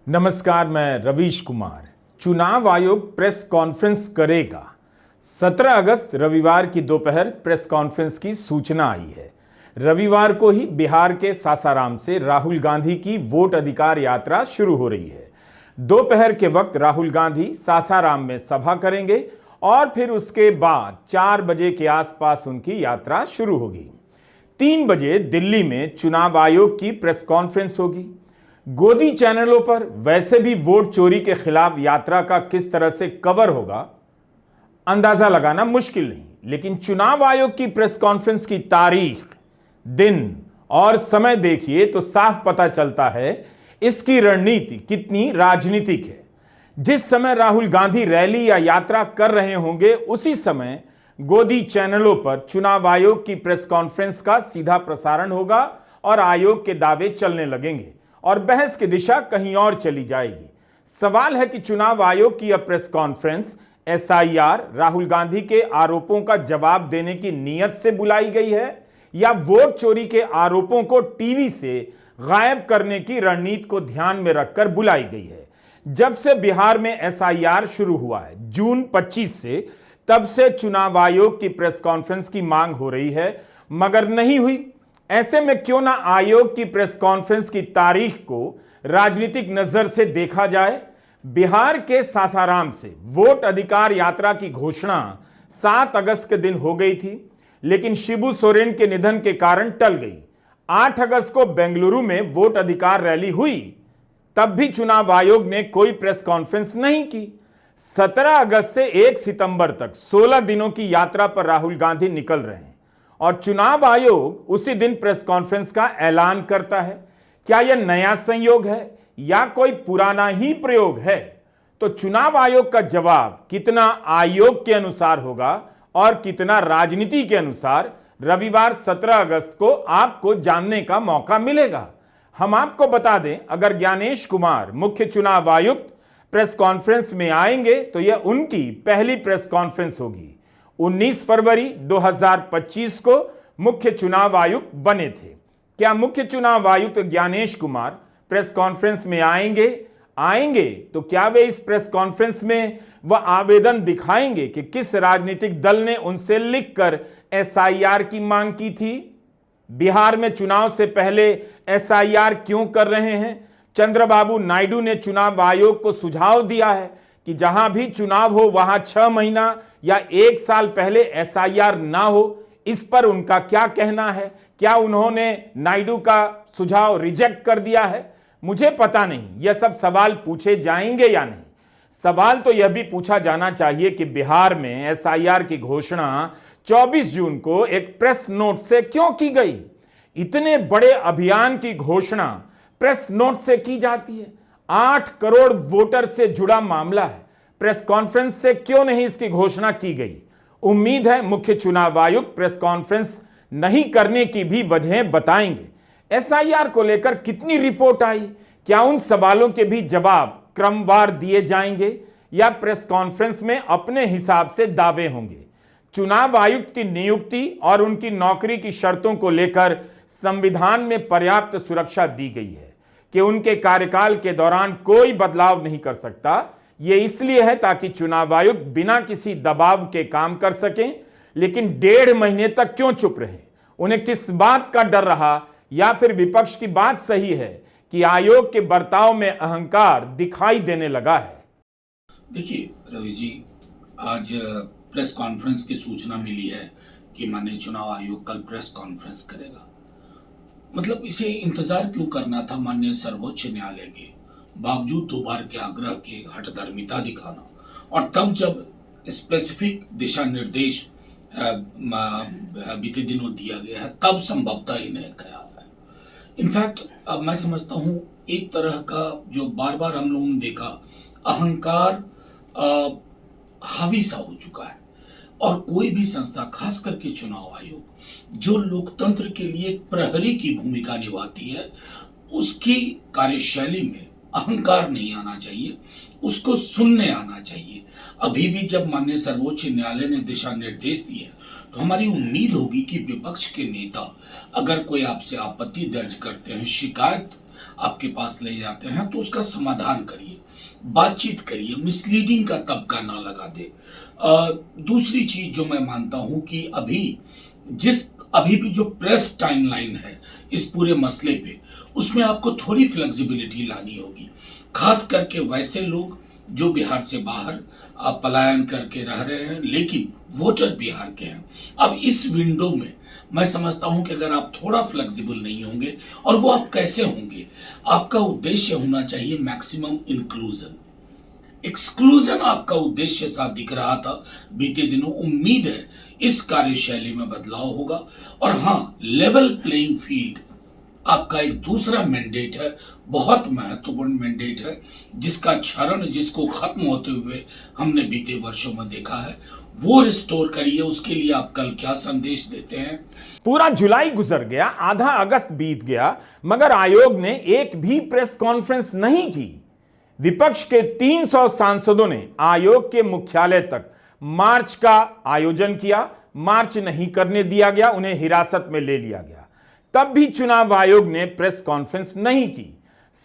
नमस्कार, मैं रवीश कुमार। चुनाव आयोग प्रेस कॉन्फ्रेंस करेगा। 17 अगस्त रविवार की दोपहर प्रेस कॉन्फ्रेंस की सूचना आई है। रविवार को ही बिहार के सासाराम से राहुल गांधी की वोट अधिकार यात्रा शुरू हो रही है। दोपहर के वक्त राहुल गांधी सासाराम में सभा करेंगे और फिर उसके बाद 4 बजे के आसपास उनकी यात्रा शुरू होगी। 3 बजे दिल्ली में चुनाव आयोग की प्रेस कॉन्फ्रेंस होगी। गोदी चैनलों पर वैसे भी वोट चोरी के खिलाफ यात्रा का किस तरह से कवर होगा अंदाजा लगाना मुश्किल नहीं, लेकिन चुनाव आयोग की प्रेस कॉन्फ्रेंस की तारीख, दिन और समय देखिए तो साफ पता चलता है इसकी रणनीति कितनी राजनीतिक है। जिस समय राहुल गांधी रैली या यात्रा कर रहे होंगे उसी समय गोदी चैनलों पर चुनाव आयोग की प्रेस कॉन्फ्रेंस का सीधा प्रसारण होगा और आयोग के दावे चलने लगेंगे और बहस की दिशा कहीं और चली जाएगी। सवाल है कि चुनाव आयोग की यह press conference SIR, Rahul Gandhi के आरोपों का जवाब देने की नीयत से बुलाई गई है या वोट चोरी के आरोपों को टीवी से गायब करने की रणनीति को ध्यान में रखकर बुलाई गई है। जब से बिहार में एसआईआर शुरू हुआ है जून 25 से, तब से चुनाव आयोग की प्रेस कॉन्फ्रेंस की मांग हो रही है मगर नहीं हुई। ऐसे में क्यों ना आयोग की प्रेस कॉन्फ्रेंस की तारीख को राजनीतिक नजर से देखा जाए। बिहार के सासाराम से वोट अधिकार यात्रा की घोषणा 7 अगस्त के दिन हो गई थी, लेकिन शिबू सोरेन के निधन के कारण टल गई। 8 अगस्त को बेंगलुरु में वोट अधिकार रैली हुई, तब भी चुनाव आयोग ने कोई प्रेस कॉन्फ्रेंस नहीं की। 17 अगस्त से 1 सितंबर तक 16 दिनों की यात्रा पर राहुल गांधी निकल रहे हैं और चुनाव आयोग उसी दिन प्रेस कॉन्फ्रेंस का ऐलान करता है। क्या यह नया संयोग है या कोई पुराना ही प्रयोग है? तो चुनाव आयोग का जवाब कितना आयोग के अनुसार होगा और कितना राजनीति के अनुसार, रविवार 17 अगस्त को आपको जानने का मौका मिलेगा। हम आपको बता दें, अगर ज्ञानेश कुमार मुख्य चुनाव आयुक्त प्रेस कॉन्फ्रेंस में आएंगे तो यह उनकी पहली प्रेस कॉन्फ्रेंस होगी। 19 फरवरी 2025 को मुख्य चुनाव आयुक्त बने थे। क्या मुख्य चुनाव आयुक्त ज्ञानेश कुमार प्रेस कॉन्फ्रेंस में आएंगे तो क्या वे इस प्रेस कॉन्फ्रेंस में वह आवेदन दिखाएंगे कि किस राजनीतिक दल ने उनसे लिखकर एसआईआर की मांग की थी? बिहार में चुनाव से पहले एसआईआर क्यों कर रहे हैं? चंद्रबाबू नायडू ने चुनाव आयोग को सुझाव दिया है कि जहां भी चुनाव हो वहां 6 महीना या 1 साल पहले एसआईआर ना हो। इस पर उनका क्या कहना है? क्या उन्होंने नायडू का सुझाव रिजेक्ट कर दिया है? मुझे पता नहीं यह सब सवाल पूछे जाएंगे या नहीं। सवाल तो यह भी पूछा जाना चाहिए कि बिहार में एसआईआर की घोषणा 24 जून को एक प्रेस नोट से क्यों की गई? इतने बड़े अभियान की घोषणा प्रेस नोट से की जाती है। 8 करोड़ वोटर से जुड़ा मामला है, प्रेस कॉन्फ्रेंस से क्यों नहीं इसकी घोषणा की गई? उम्मीद है मुख्य चुनाव आयुक्त प्रेस कॉन्फ्रेंस नहीं करने की भी वजहें बताएंगे। एसआईआर को लेकर कितनी रिपोर्ट आई, क्या उन सवालों के भी जवाब क्रमवार दिए जाएंगे या प्रेस कॉन्फ्रेंस में अपने हिसाब से दावे होंगे? चुनाव आयुक्त की नियुक्ति और उनकी नौकरी की शर्तों को लेकर संविधान में पर्याप्त सुरक्षा दी गई है कि उनके कार्यकाल के दौरान कोई बदलाव नहीं कर सकता। यह इसलिए है ताकि चुनाव आयुक्त बिना किसी दबाव के काम कर सकें। लेकिन 1.5 महीने तक क्यों चुप रहे? उन्हें किस बात का डर रहा या फिर विपक्ष की बात सही है कि आयोग के बर्ताव में अहंकार दिखाई देने लगा है? देखिए रवि जी, आज प्रेस कॉन्फ्रेंस की सूचना मिली है कि माननीय चुनाव आयोग कल प्रेस कॉन्फ्रेंस करेगा। मतलब इसे इंतजार क्यों करना था माननीय सर्वोच्च न्यायालय के बावजूद 2 बार के आग्रह के हठधर्मिता दिखाना, और तब जब स्पेसिफिक दिशा निर्देश बीते दिनों दिया गया है तब संभवतः इन्हें ख्याल है। इनफैक्ट अब मैं समझता हूँ एक तरह का जो बार बार हम लोगों ने देखा अहंकार हावी सा हो चुका है, और कोई भी संस्था, खास करके चुनाव आयोग जो लोकतंत्र के लिए एक प्रहरी की भूमिका निभाती है, उसकी कार्यशैली में अहंकार नहीं आना चाहिए, उसको सुनने आना चाहिए। अभी भी जब माननीय सर्वोच्च न्यायालय ने दिशा निर्देश दिए तो हमारी उम्मीद होगी कि विपक्ष के नेता अगर कोई आपसे आपत्ति दर्ज करते हैं, शिकायत आपके पास ले जाते हैं तो उसका समाधान करिए, बातचीत करिए, मिसलीडिंग का तबका ना लगा दे। दूसरी चीज जो मैं मानता हूं कि अभी भी जो प्रेस टाइमलाइन है इस पूरे मसले पे, उसमें आपको थोड़ी फ्लेक्सिबिलिटी लानी होगी, खास करके वैसे लोग जो बिहार से बाहर पलायन करके रह रहे हैं लेकिन वोटर बिहार के हैं। अब इस विंडो में मैं समझता हूं कि अगर आप थोड़ा फ्लेक्सिबल नहीं होंगे, और वो आप कैसे होंगे, आपका उद्देश्य होना चाहिए मैक्सिमम इंक्लूजन। एक्सक्लूजन आपका उद्देश्य सा दिख रहा था बीते दिनों। उम्मीद है इस कार्यशैली में बदलाव होगा। और हां, लेवल प्लेइंग फील्ड आपका एक दूसरा मैंडेट है, बहुत महत्वपूर्ण मैंडेट है, जिसका क्षरण, जिसको खत्म होते हुए हमने बीते वर्षों में देखा है, वो रिस्टोर करिए। उसके लिए आप कल क्या संदेश देते हैं? पूरा जुलाई गुजर गया, आधा अगस्त बीत गया, मगर आयोग ने एक भी प्रेस कॉन्फ्रेंस नहीं की। विपक्ष के 300 सांसदों ने आयोग के मुख्यालय तक मार्च का आयोजन किया, मार्च नहीं करने दिया गया, उन्हें हिरासत में ले लिया गया। तब भी चुनाव आयोग ने प्रेस कॉन्फ्रेंस नहीं की।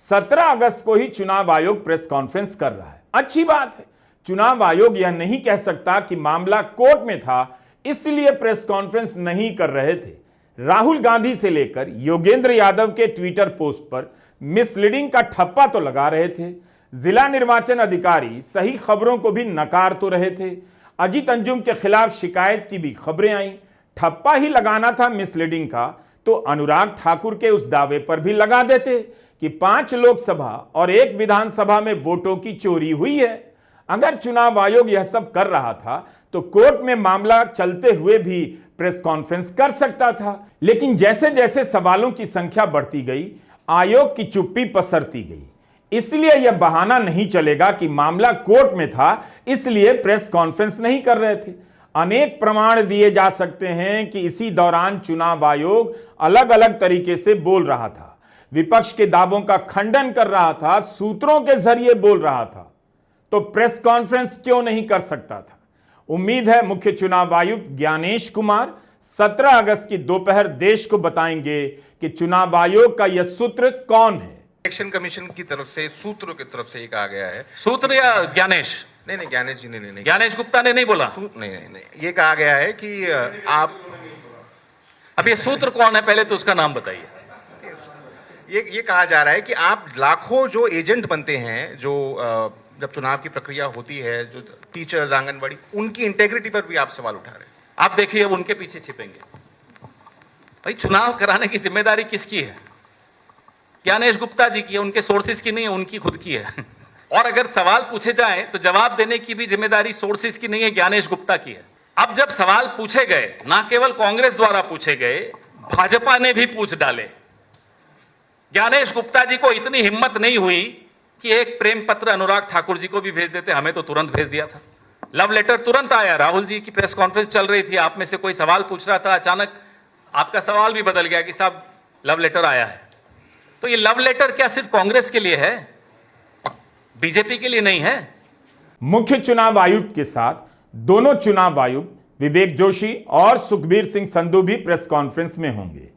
17 अगस्त को ही चुनाव आयोग प्रेस कॉन्फ्रेंस कर रहा है। अच्छी बात है, चुनाव आयोग यह नहीं कह सकता कि मामला कोर्ट में था इसलिए प्रेस कॉन्फ्रेंस नहीं कर रहे थे। राहुल गांधी से लेकर योगेंद्र यादव के ट्विटर पोस्ट पर मिसलीडिंग का ठप्पा तो लगा रहे थे, जिला निर्वाचन अधिकारी सही खबरों को भी नकार तो रहे थे, अजीत अंजुम के खिलाफ शिकायत की भी खबरें आई। ठप्पा ही लगाना था मिसलीडिंग का तो अनुराग ठाकुर के उस दावे पर भी लगा देते कि 5 लोकसभा और 1 विधानसभा में वोटों की चोरी हुई है। अगर चुनाव आयोग यह सब कर रहा था तो कोर्ट में मामला चलते हुए भी प्रेस कॉन्फ्रेंस कर सकता था। लेकिन जैसे जैसे सवालों की संख्या बढ़ती गई, आयोग की चुप्पी पसरती गई। इसलिए यह बहाना नहीं चलेगा कि मामला कोर्ट में था इसलिए प्रेस कॉन्फ्रेंस नहीं कर रहे थे। अनेक प्रमाण दिए जा सकते हैं कि इसी दौरान चुनाव आयोग अलग अलग तरीके से बोल रहा था, विपक्ष के दावों का खंडन कर रहा था, सूत्रों के जरिए बोल रहा था। तो प्रेस कॉन्फ्रेंस क्यों नहीं कर सकता था? उम्मीद है मुख्य चुनाव आयुक्त ज्ञानेश कुमार 17 अगस्त की दोपहर देश को बताएंगे कि चुनाव आयोग का यह सूत्र कौन है। इलेक्शन कमीशन की तरफ से, सूत्रों की तरफ से ये कहा गया है। सूत्र या ज्ञानेश? नहीं, ज्ञानेश जी ने नहीं। ज्ञानेश गुप्ता ने नहीं बोला। नहीं, ये कहा गया है कि आप, अब ये सूत्र कौन है पहले तो उसका नाम बताइए। ये कहा जा रहा है कि आप लाखों जो एजेंट बनते हैं, जो जब चुनाव की प्रक्रिया होती है, जो टीचर्स, आंगनबाड़ी, उनकी इंटेग्रिटी पर भी आप सवाल उठा रहे हैं। आप देखिए अब उनके पीछे छिपेंगे। भाई चुनाव कराने की जिम्मेदारी किसकी है? ज्ञानेश गुप्ता जी की है, उनके सोर्सेज की नहीं है, उनकी खुद की है। और अगर सवाल पूछे जाए तो जवाब देने की भी जिम्मेदारी सोर्सेज की नहीं है, ज्ञानेश गुप्ता की है। अब जब सवाल पूछे गए, ना केवल कांग्रेस द्वारा पूछे गए, भाजपा ने भी पूछ डाले। ज्ञानेश गुप्ता जी को इतनी हिम्मत नहीं हुई कि एक प्रेम पत्र अनुराग ठाकुर जी को भी भेज देते, हमें तो तुरंत भेज दिया था। लव लेटर तुरंत आया, राहुल जी की प्रेस कॉन्फ्रेंस चल रही थी, आप में से कोई सवाल पूछ रहा था, अचानक आपका सवाल भी बदल गया कि साहब लव लेटर आया है। तो ये लव लेटर क्या सिर्फ कांग्रेस के लिए है, बीजेपी के लिए नहीं है? मुख्य चुनाव आयुक्त के साथ दोनों चुनाव आयुक्त विवेक जोशी और सुखबीर सिंह संधू भी प्रेस कॉन्फ्रेंस में होंगे।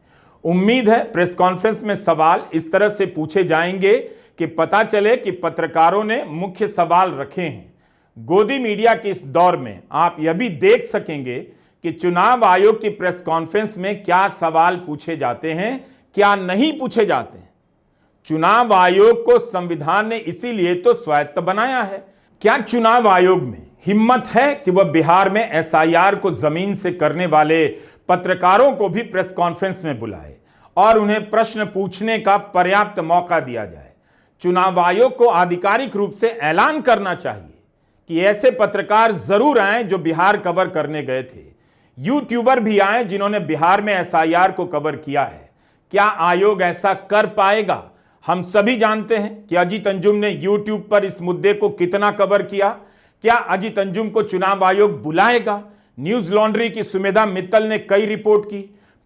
उम्मीद है प्रेस कॉन्फ्रेंस में सवाल इस तरह से पूछे जाएंगे कि पता चले कि पत्रकारों ने मुख्य सवाल रखे हैं। गोदी मीडिया के इस दौर में आप यह भी देख सकेंगे कि चुनाव आयोग की प्रेस कॉन्फ्रेंस में क्या सवाल पूछे जाते हैं, क्या नहीं पूछे जाते हैं। चुनाव आयोग को संविधान ने इसीलिए तो स्वायत्त बनाया है। क्या चुनाव आयोग में हिम्मत है कि वह बिहार में एसआईआर को जमीन से करने वाले पत्रकारों को भी प्रेस कॉन्फ्रेंस में बुलाए और उन्हें प्रश्न पूछने का पर्याप्त मौका दिया जाए? चुनाव आयोग को आधिकारिक रूप से ऐलान करना चाहिए कि ऐसे पत्रकार जरूर आए जो बिहार कवर करने गए थे, यूट्यूबर भी आए जिन्होंने बिहार में एसआईआर को कवर किया है। क्या आयोग ऐसा कर पाएगा? हम सभी जानते हैं कि अजीत अंजुम ने यूट्यूब पर इस मुद्दे को कितना कवर किया। क्या अजीत अंजुम को चुनाव आयोग बुलाएगा? न्यूज लॉन्ड्री की सुमेधा मित्तल ने कई रिपोर्ट की।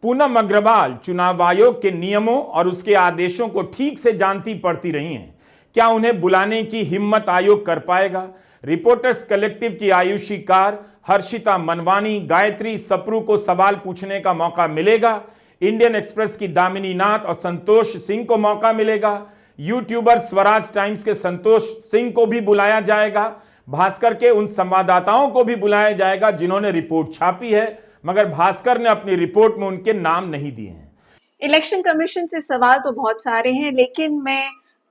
पूनम अग्रवाल चुनाव आयोग के नियमों और उसके आदेशों को ठीक से जानती पड़ती रही हैं। क्या उन्हें बुलाने की हिम्मत आयोग कर पाएगा? रिपोर्टर्स कलेक्टिव की आयुषी कार, हर्षिता मनवानी, गायत्री सप्रू को सवाल पूछने का मौका मिलेगा? इंडियन एक्सप्रेस की दामिनी नाथ और संतोष सिंह को मौका मिलेगा। यूट्यूबर स्वराज टाइम्स के संतोष सिंह को भी बुलाया जाएगा। भास्कर के उन संवाददाताओं को भी बुलाया जाएगा जिन्होंने रिपोर्ट छापी है, मगर भास्कर ने अपनी रिपोर्ट में उनके नाम नहीं दिए हैं। इलेक्शन कमीशन से सवाल तो बहुत सारे हैं, लेकिन मैं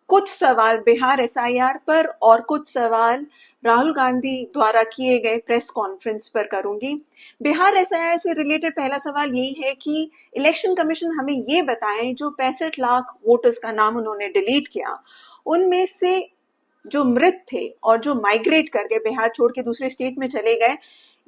कुछ सवाल बिहार एसआईआर पर और कुछ सवाल राहुल गांधी द्वारा किए गए प्रेस कॉन्फ्रेंस पर करूंगी। बिहार एसआईआर से रिलेटेड पहला सवाल यही है कि इलेक्शन कमीशन हमें ये बताएं, जो 65 लाख वोटर्स का नाम उन्होंने डिलीट किया, उनमें से जो मृत थे और जो माइग्रेट करके बिहार छोड़ के दूसरे स्टेट में चले गए,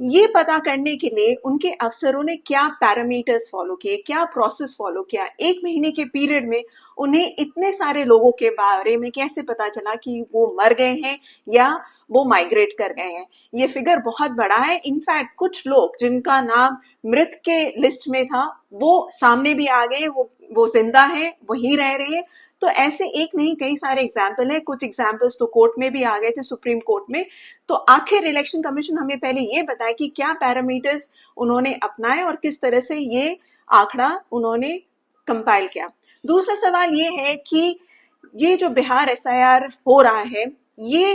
ये पता करने के लिए उनके अफसरों ने क्या पैरामीटर्स फॉलो किए, क्या प्रोसेस फॉलो किया। 1 महीने के पीरियड में उन्हें इतने सारे लोगों के बारे में कैसे पता चला कि वो मर गए हैं या वो माइग्रेट कर गए हैं। ये फिगर बहुत बड़ा है। इनफैक्ट कुछ लोग जिनका नाम मृत के लिस्ट में था वो सामने भी आ गए, वो जिंदा है, वहीं रह रहे हैं। तो ऐसे एक नहीं कई सारे एग्जाम्पल है। कुछ एग्जाम्पल्स तो कोर्ट में भी आ गए थे, सुप्रीम कोर्ट में। तो आखिर इलेक्शन कमीशन हमें पहले ये बताए कि क्या पैरामीटर्स उन्होंने अपनाए और किस तरह से ये आंकड़ा उन्होंने कंपाइल किया। दूसरा सवाल ये है कि ये जो बिहार एसआईआर हो रहा है, ये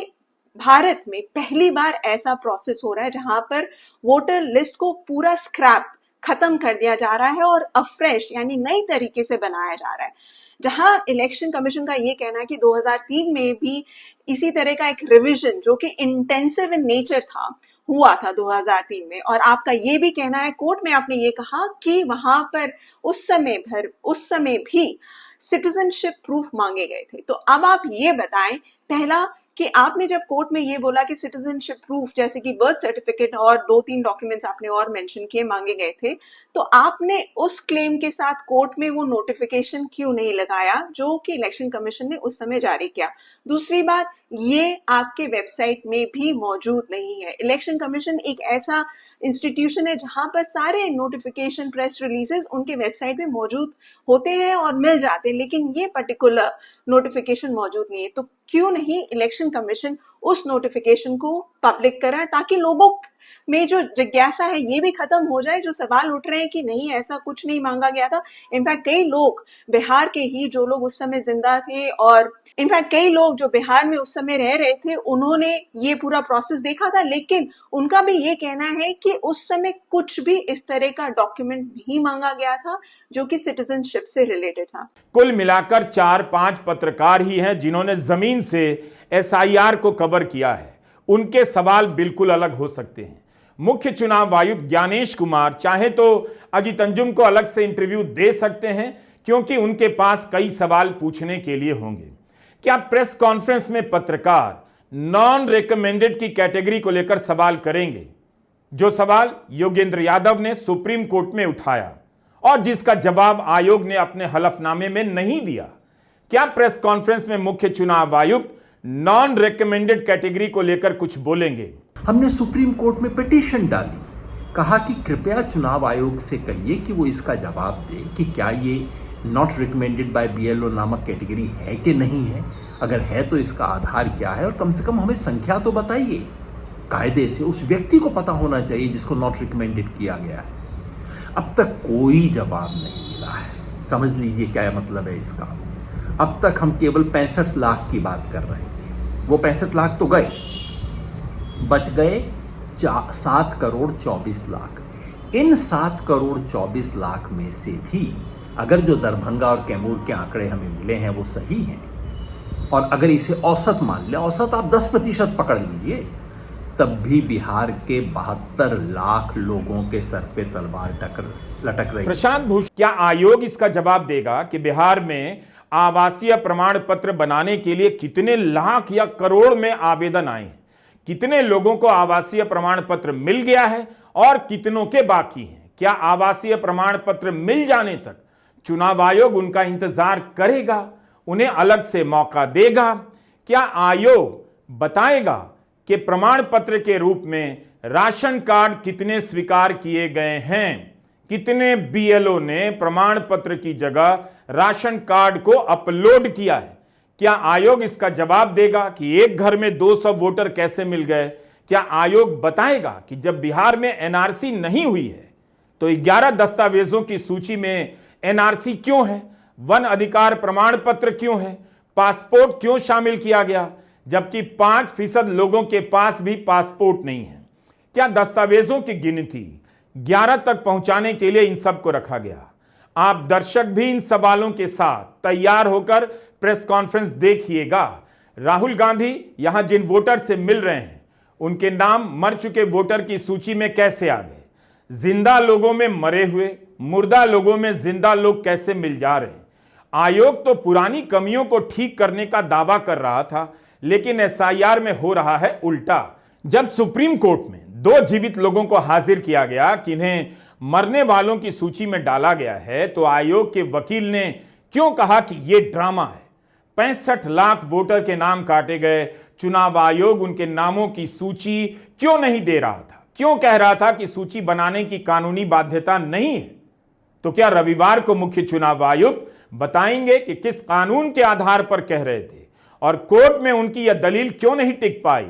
भारत में पहली बार ऐसा प्रोसेस हो रहा है जहां पर वोटर लिस्ट को पूरा स्क्रैप खत्म कर दिया जा रहा है और अफ्रेश यानी नई तरीके से बनाया जा रहा है। जहां इलेक्शन कमीशन का ये कहना है कि 2003 में भी इसी तरह का एक रिवीजन जो कि इंटेंसिव इन नेचर था हुआ था 2003 में, और आपका ये भी कहना है, कोर्ट में आपने ये कहा कि वहां पर उस समय भी सिटीजनशिप प्रूफ मांगे गए थे। तो अब आप ये बताएं, पहला कि आपने जब कोर्ट में ये बोला कि सिटीजनशिप प्रूफ जैसे कि बर्थ सर्टिफिकेट और 2-3 डॉक्यूमेंट्स आपने और मेंशन किए मांगे गए थे, तो आपने उस क्लेम के साथ कोर्ट में वो नोटिफिकेशन क्यों नहीं लगाया जो कि इलेक्शन कमीशन ने उस समय जारी किया। दूसरी बात, ये आपके वेबसाइट में भी मौजूद नहीं है। इलेक्शन कमीशन एक ऐसा इंस्टीट्यूशन है जहां पर सारे नोटिफिकेशन, प्रेस रिलीजेस उनके वेबसाइट में मौजूद होते हैं और मिल जाते हैं, लेकिन ये पर्टिकुलर नोटिफिकेशन मौजूद नहीं है। तो क्यों नहीं इलेक्शन कमीशन उस नोटिफिकेशन को पब्लिक कराए, ताकि लोगों में जो जिज्ञासा है ये भी खत्म हो जाए, जो सवाल उठ रहे हैं कि नहीं ऐसा कुछ नहीं मांगा गया था। इनफैक्ट कई लोग बिहार के ही जो लोग उस समय जिंदा थे और इनफैक्ट कई लोग जो बिहार में उस समय रह रहे थे उन्होंने ये पूरा प्रोसेस देखा था, लेकिन उनका भी ये कहना है कि उस समय कुछ भी इस तरह का डॉक्यूमेंट नहीं मांगा गया था जो कि सिटीजनशिप से रिलेटेड था। कुल मिलाकर 4-5 पत्रकार ही हैं जिन्होंने जमीन से एसआईआर को कवर किया है। उनके सवाल बिल्कुल अलग हो सकते हैं। मुख्य चुनाव आयुक्त ज्ञानेश कुमार चाहे तो अजित अंजुम को अलग से इंटरव्यू दे सकते हैं, क्योंकि उनके पास कई सवाल पूछने के लिए होंगे। क्या प्रेस कॉन्फ्रेंस में पत्रकार नॉन रिकमेंडेड की कैटेगरी को लेकर सवाल करेंगे, जो सवाल योगेंद्र यादव ने सुप्रीम कोर्ट में उठाया और जिसका जवाब आयोग ने अपने हलफनामे में नहीं दिया? क्या प्रेस कॉन्फ्रेंस में मुख्य चुनाव आयुक्त नॉन रिकमेंडेड कैटेगरी को लेकर कुछ बोलेंगे? हमने सुप्रीम कोर्ट में पिटीशन डाली, कहा कि कृपया चुनाव आयोग से कहिए कि वो इसका जवाब दे कि क्या ये नॉट रिकमेंडेड बाय बीएलओ नामक कैटेगरी है कि नहीं है, अगर है तो इसका आधार क्या है, और कम से कम हमें संख्या तो बताइए। कायदे से उस व्यक्ति को पता होना चाहिए जिसको नॉट रिकमेंडेड किया गया है। अब तक कोई जवाब नहीं मिला है। समझ लीजिए क्या मतलब है इसका। अब तक हम केवल 65 लाख की बात कर रहे थे, वो 65 लाख तो गए, बच गए 7 करोड़ 24 लाख। इन 7 करोड़ 24 लाख में से भी अगर जो दरभंगा और कैमूर के आंकड़े हमें मिले हैं वो सही हैं, और अगर इसे औसत मान लें, औसत आप 10% पकड़ लीजिए, तब भी बिहार के 72 लाख लोगों के सर पे तलवार लटक रही। प्रशांत भूषण, क्या आयोग इसका जवाब देगा कि बिहार में आवासीय प्रमाण पत्र बनाने के लिए कितने लाख या करोड़ में आवेदन आए हैं, कितने लोगों को आवासीय प्रमाण पत्र मिल गया है और कितनों के बाकी हैं? क्या आवासीय प्रमाण पत्र मिल जाने तक चुनाव आयोग उनका इंतजार करेगा, उन्हें अलग से मौका देगा? क्या आयोग बताएगा कि प्रमाण पत्र के रूप में राशन कार्ड कितने स्वीकार किए गए हैं, कितने बीएलओ ने प्रमाण पत्र की जगह राशन कार्ड को अपलोड किया है? क्या आयोग इसका जवाब देगा कि एक घर में 200 वोटर कैसे मिल गए? क्या आयोग बताएगा कि जब बिहार में एनआरसी नहीं हुई है तो 11 दस्तावेजों की सूची में एनआरसी क्यों है, वन अधिकार प्रमाण पत्र क्यों है, पासपोर्ट क्यों शामिल किया गया, जबकि 5% लोगों के पास भी पासपोर्ट नहीं है। क्या दस्तावेजों की गिनती 11 तक पहुंचाने के लिए इन सबको रखा गया? आप दर्शक भी इन सवालों के साथ तैयार होकर प्रेस कॉन्फ्रेंस देखिएगा। राहुल गांधी यहां जिन वोटर से मिल रहे हैं, उनके नाम मर चुके वोटर की सूची में कैसे आ गए? जिंदा लोगों में मरे हुए, मुर्दा लोगों में जिंदा लोग कैसे मिल जा रहे हैं? आयोग तो पुरानी कमियों को ठीक करने का दावा कर रहा था, लेकिन एसआईआर में हो रहा है उल्टा। जब सुप्रीम कोर्ट में 2 जीवित लोगों को हाजिर किया गया कि इन्हें मरने वालों की सूची में डाला गया है, तो आयोग के वकील ने क्यों कहा कि यह ड्रामा है? 65 लाख वोटर के नाम काटे गए, चुनाव आयोग उनके नामों की सूची क्यों नहीं दे रहा था? क्यों कह रहा था कि सूची बनाने की कानूनी बाध्यता नहीं है? तो क्या रविवार को मुख्य चुनाव आयुक्त बताएंगे कि किस कानून के आधार पर कह रहे थे, और कोर्ट में उनकी यह दलील क्यों नहीं टिक पाई?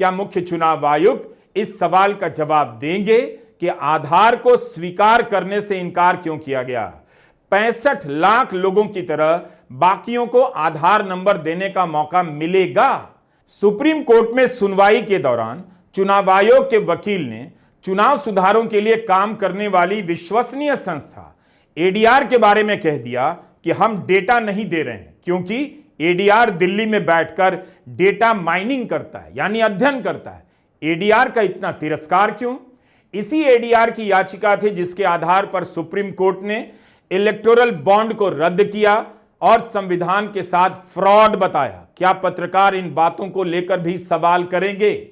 क्या मुख्य चुनाव आयुक्त इस सवाल का जवाब देंगे कि आधार को स्वीकार करने से इनकार क्यों किया गया? 65 लाख लोगों की तरह बाकियों को आधार नंबर देने का मौका मिलेगा। सुप्रीम कोर्ट में सुनवाई के दौरान चुनाव आयोग के वकील ने चुनाव सुधारों के लिए काम करने वाली विश्वसनीय संस्था एडीआर के बारे में कह दिया कि हम डेटा नहीं दे रहे हैं, क्योंकि एडीआर दिल्ली में बैठकर डेटा माइनिंग करता है, यानी अध्ययन करता है। एडीआर का इतना तिरस्कार क्यों? इसी एडीआर की याचिका थी जिसके आधार पर सुप्रीम कोर्ट ने इलेक्टोरल बॉन्ड को रद्द किया और संविधान के साथ फ्रॉड बताया। क्या पत्रकार इन बातों को लेकर भी सवाल करेंगे?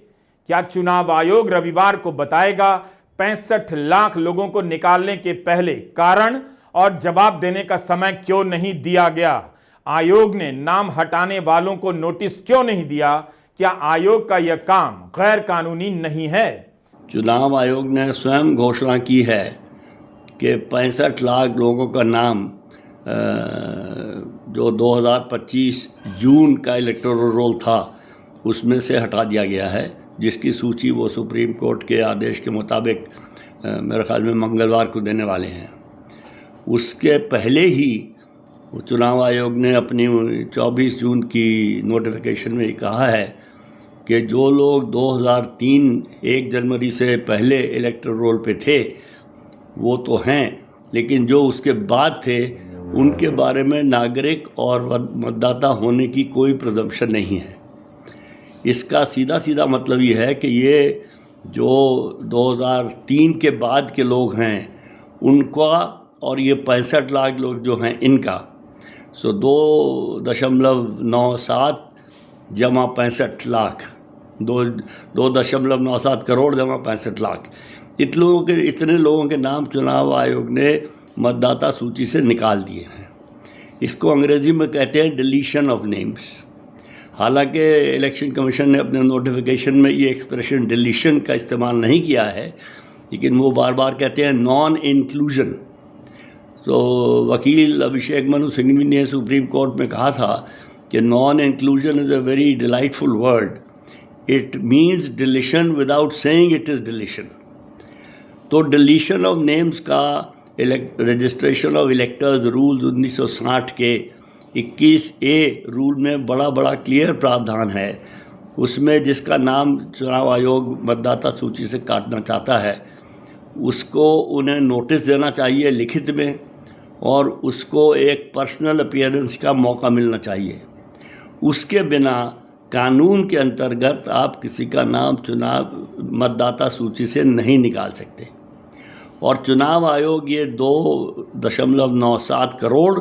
क्या चुनाव आयोग रविवार को बताएगा 65 लाख लोगों को निकालने के पहले कारण और जवाब देने का समय क्यों नहीं दिया गया? आयोग ने नाम हटाने वालों को नोटिस क्यों नहीं दिया? क्या आयोग का यह काम गैर कानूनी नहीं है? चुनाव आयोग ने स्वयं घोषणा की है कि 65 लाख लोगों का नाम जो 2025 जून का इलेक्टोरल रोल था उसमें से हटा दिया गया है, जिसकी सूची वो सुप्रीम कोर्ट के आदेश के मुताबिक मेरे ख्याल में मंगलवार को देने वाले हैं। उसके पहले ही चुनाव आयोग ने अपनी 24 जून की नोटिफिकेशन में कहा है कि जो लोग 2003 1 जनवरी से पहले इलेक्टोरल रोल पे थे वो तो हैं, लेकिन जो उसके बाद थे उनके बारे में नागरिक और मतदाता होने की कोई प्रजम्पशन नहीं है। इसका सीधा सीधा मतलब ये है कि ये जो 2003 के बाद के लोग हैं उनका और ये 65 लाख लोग जो हैं इनका 2.97 जमा 65 लाख 2.97 करोड़ जमा 65 लाख इतने लोगों के नाम चुनाव आयोग ने मतदाता सूची से निकाल दिए हैं। इसको अंग्रेज़ी में कहते हैं डिलीशन ऑफ नेम्स। हालांकि इलेक्शन कमीशन ने अपने नोटिफिकेशन में ये एक्सप्रेशन डिलीशन का इस्तेमाल नहीं किया है, लेकिन वो बार बार कहते हैं नॉन इंक्लूजन। तो वकील अभिषेक मनु सिंघवी ने सुप्रीम कोर्ट में कहा था कि non inclusion is a very delightful word, it means deletion without saying it is deletion. तो डिलीशन ऑफ नेम्स का रजिस्ट्रेशन ऑफ इलेक्टर्स रूल्स 1960 के 21A रूल में बड़ा क्लियर प्रावधान है। उसमें जिसका नाम चुनाव आयोग मतदाता सूची से काटना चाहता है उसको उन्हें नोटिस देना चाहिए लिखित में, और उसको एक पर्सनल अपीयरेंस का मौका मिलना चाहिए। उसके बिना कानून के अंतर्गत आप किसी का नाम चुनाव मतदाता सूची से नहीं निकाल सकते। और चुनाव आयोग ये 2.97 करोड़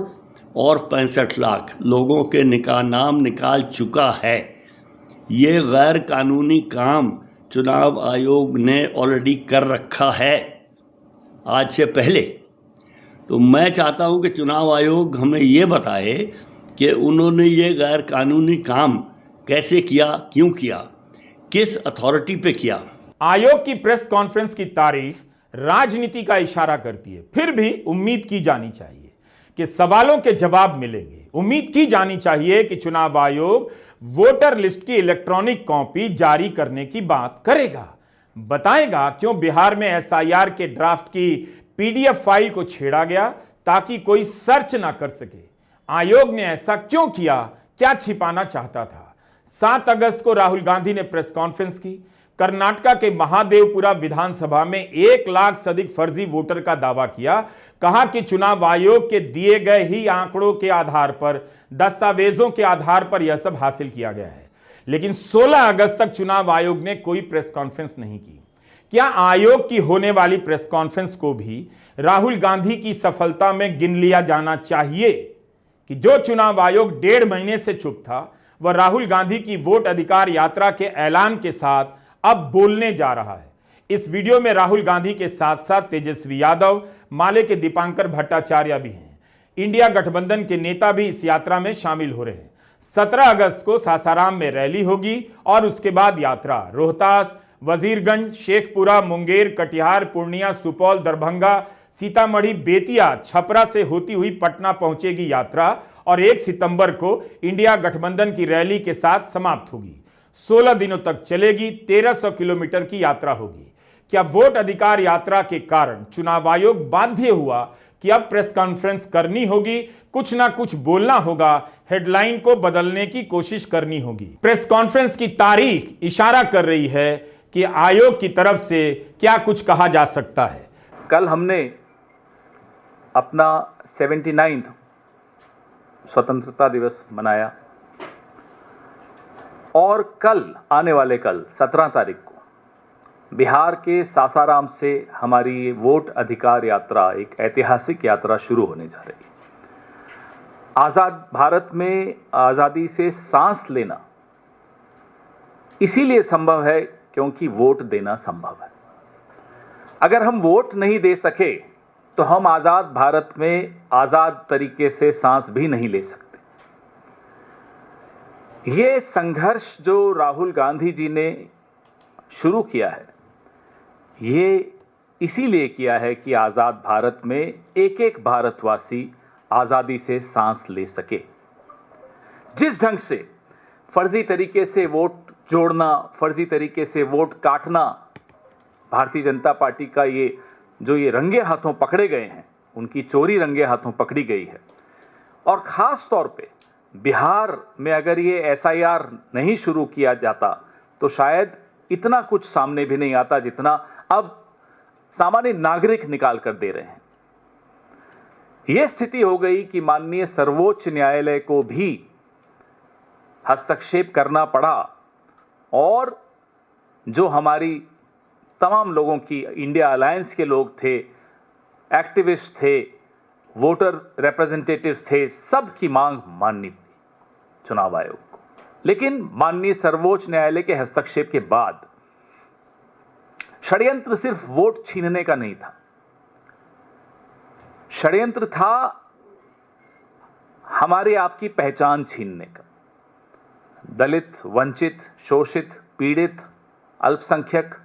और 65 लाख लोगों के नाम निकाल चुका है। ये गैर कानूनी काम चुनाव आयोग ने ऑलरेडी कर रखा है आज से पहले। तो मैं चाहता हूं कि चुनाव आयोग हमें ये बताए कि उन्होंने ये गैर कानूनी काम कैसे किया, क्यों किया, किस अथॉरिटी पे किया। आयोग की प्रेस कॉन्फ्रेंस की तारीख राजनीति का इशारा करती है, फिर भी उम्मीद की जानी चाहिए कि सवालों के जवाब मिलेंगे। उम्मीद की जानी चाहिए कि चुनाव आयोग वोटर लिस्ट की इलेक्ट्रॉनिक कॉपी जारी करने की बात करेगा, बताएगा क्यों बिहार में एसआईआर के ड्राफ्ट की पीडीएफ फाइल को छेड़ा गया, ताकि कोई सर्च ना कर सके। आयोग ने ऐसा क्यों किया, क्या छिपाना चाहता था? 7 अगस्त को राहुल गांधी ने प्रेस कॉन्फ्रेंस की। कर्नाटका के महादेवपुरा विधानसभा में 1 लाख से अधिक फर्जी वोटर का दावा किया। कहा कि चुनाव आयोग के दिए गए ही आंकड़ों के आधार पर, दस्तावेजों के आधार पर यह सब हासिल किया गया है। लेकिन 16 अगस्त तक चुनाव आयोग ने कोई प्रेस कॉन्फ्रेंस नहीं की। क्या आयोग की होने वाली प्रेस कॉन्फ्रेंस को भी राहुल गांधी की सफलता में गिन लिया जाना चाहिए कि जो चुनाव आयोग 1.5 महीने से चुप था, वह राहुल गांधी की वोट अधिकार यात्रा के ऐलान के साथ अब बोलने जा रहा है। इस वीडियो में राहुल गांधी के साथ साथ तेजस्वी यादव, माले के दीपांकर भट्टाचार्य भी हैं। इंडिया गठबंधन के नेता भी इस यात्रा में शामिल हो रहे हैं। 17 अगस्त को सासाराम में रैली होगी और उसके बाद यात्रा रोहतास, वजीरगंज, शेखपुरा, मुंगेर, कटिहार, पूर्णिया, सुपौल, दरभंगा, सीतामढ़ी, बेतिया, छपरा से होती हुई पटना पहुंचेगी यात्रा और 1 सितंबर को इंडिया गठबंधन की रैली के साथ समाप्त होगी। 16 दिनों तक चलेगी। 1300 किलोमीटर की यात्रा होगी। क्या वोट अधिकार यात्रा के कारण चुनाव आयोग बाध्य हुआ कि अब प्रेस कॉन्फ्रेंस करनी होगी, कुछ ना कुछ बोलना होगा, हेडलाइन को बदलने की कोशिश करनी होगी? प्रेस कॉन्फ्रेंस की तारीख इशारा कर रही है कि आयोग की तरफ से क्या कुछ कहा जा सकता है। कल हमने अपना 79th स्वतंत्रता दिवस मनाया और कल, आने वाले कल 17 तारीख को बिहार के सासाराम से हमारी वोट अधिकार यात्रा, एक ऐतिहासिक यात्रा शुरू होने जा रही है। आज़ाद भारत में आज़ादी से सांस लेना इसीलिए संभव है क्योंकि वोट देना संभव है। अगर हम वोट नहीं दे सके तो हम आज़ाद भारत में आज़ाद तरीके से सांस भी नहीं ले सकते। ये संघर्ष जो राहुल गांधी जी ने शुरू किया है, ये इसीलिए किया है कि आज़ाद भारत में एक एक भारतवासी आज़ादी से सांस ले सके। जिस ढंग से फर्जी तरीके से वोट जोड़ना, फर्जी तरीके से वोट काटना, भारतीय जनता पार्टी का ये रंगे हाथों पकड़े गए हैं, उनकी चोरी रंगे हाथों पकड़ी गई है। और ख़ास तौर पे बिहार में अगर ये SIR नहीं शुरू किया जाता तो शायद इतना कुछ सामने भी नहीं आता जितना अब सामान्य नागरिक निकाल कर दे रहे हैं। यह स्थिति हो गई कि माननीय सर्वोच्च न्यायालय को भी हस्तक्षेप करना पड़ा और जो हमारी तमाम लोगों की, इंडिया अलायंस के लोग थे, एक्टिविस्ट थे, वोटर रिप्रेजेंटेटिव्स थे, सब की मांग माननी पड़ी चुनाव आयोग को। लेकिन माननीय सर्वोच्च न्यायालय के हस्तक्षेप के बाद षड्यंत्र सिर्फ वोट छीनने का नहीं था, षड्यंत्र था हमारे आपकी पहचान छीनने का। दलित, वंचित, शोषित, पीड़ित, अल्पसंख्यक,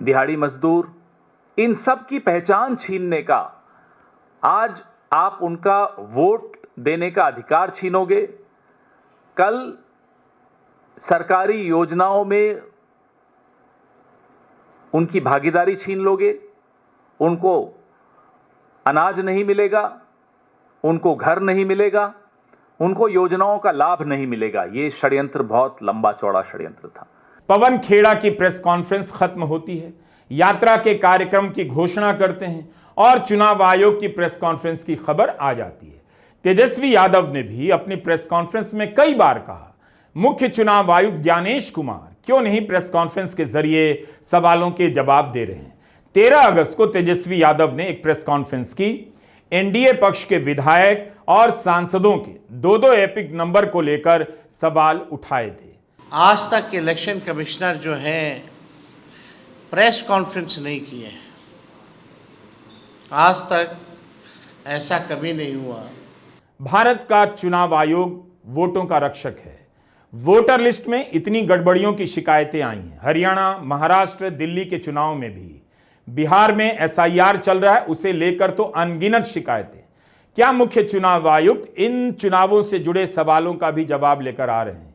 दिहाड़ी मजदूर, इन सब की पहचान छीनने का। आज आप उनका वोट देने का अधिकार छीनोगे, कल सरकारी योजनाओं में उनकी भागीदारी छीन लोगे, उनको अनाज नहीं मिलेगा, उनको घर नहीं मिलेगा, उनको योजनाओं का लाभ नहीं मिलेगा। ये षड्यंत्र बहुत लंबा चौड़ा षड्यंत्र था। पवन खेड़ा की प्रेस कॉन्फ्रेंस खत्म होती है, यात्रा के कार्यक्रम की घोषणा करते हैं और चुनाव आयोग की प्रेस कॉन्फ्रेंस की खबर आ जाती है। तेजस्वी यादव ने भी अपनी प्रेस कॉन्फ्रेंस में कई बार कहा, मुख्य चुनाव आयुक्त ज्ञानेश कुमार क्यों नहीं प्रेस कॉन्फ्रेंस के जरिए सवालों के जवाब दे रहे हैं। 13 अगस्त को तेजस्वी यादव ने एक प्रेस कॉन्फ्रेंस की। एनडीए पक्ष के विधायक और सांसदों के 2-2 एपिक नंबर को लेकर सवाल उठाए थे। आज तक इलेक्शन कमिश्नर जो है प्रेस कॉन्फ्रेंस नहीं किए, आज तक ऐसा कभी नहीं हुआ। भारत का चुनाव आयोग वोटों का रक्षक है। वोटर लिस्ट में इतनी गड़बड़ियों की शिकायतें आई हैं। हरियाणा, महाराष्ट्र, दिल्ली के चुनाव में भी, बिहार में SIR चल रहा है, उसे लेकर तो अनगिनत शिकायतें। क्या मुख्य चुनाव आयुक्त इन चुनावों से जुड़े सवालों का भी जवाब लेकर आ रहे हैं?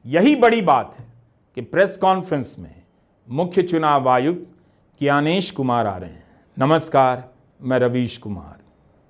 यही बड़ी बात है कि प्रेस कॉन्फ्रेंस में मुख्य चुनाव आयुक्त ज्ञानेश कुमार आ रहे हैं। नमस्कार, मैं रवीश कुमार।